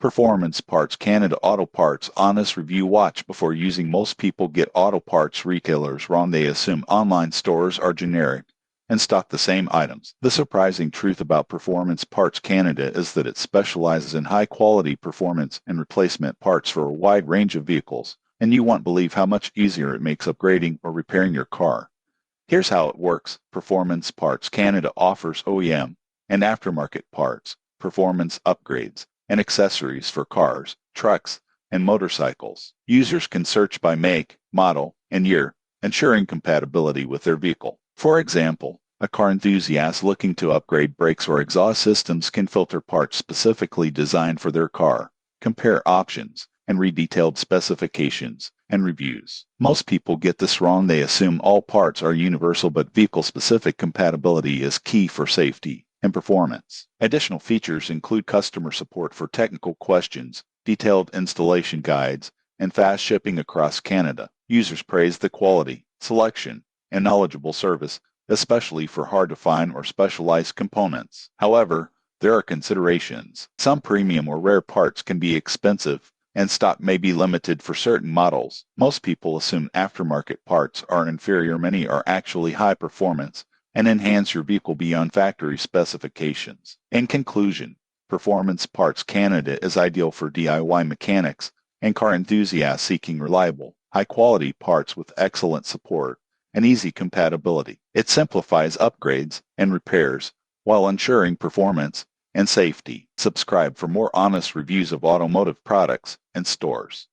Performance Parts Canada Auto Parts Honest Review. Watch before using. Most people get auto parts retailers wrong. They assume online stores are generic and stock the same items. The surprising truth about Performance Parts Canada is that it specializes in high-quality performance and replacement parts for a wide range of vehicles, and you won't believe how much easier it makes upgrading or repairing your car. Here's how it works. Performance Parts Canada offers OEM and aftermarket parts, performance upgrades, and accessories for cars, trucks, and motorcycles. Users can search by make, model, and year, ensuring compatibility with their vehicle. For example, a car enthusiast looking to upgrade brakes or exhaust systems can filter parts specifically designed for their car, compare options, and read detailed specifications and reviews. Most people get this wrong. They assume all parts are universal, but vehicle-specific compatibility is key for safety and performance. Additional features include customer support for technical questions, detailed installation guides, and fast shipping across Canada. Users praise the quality, selection, and knowledgeable service, especially for hard-to-find or specialized components. However, there are considerations. Some premium or rare parts can be expensive, and stock may be limited for certain models. Most people assume aftermarket parts are inferior. Many are actually high performance and enhance your vehicle beyond factory specifications. In conclusion, Performance Parts Canada is ideal for DIY mechanics and car enthusiasts seeking reliable, high-quality parts with excellent support and easy compatibility. It simplifies upgrades and repairs while ensuring performance and safety. Subscribe for more honest reviews of automotive products and stores.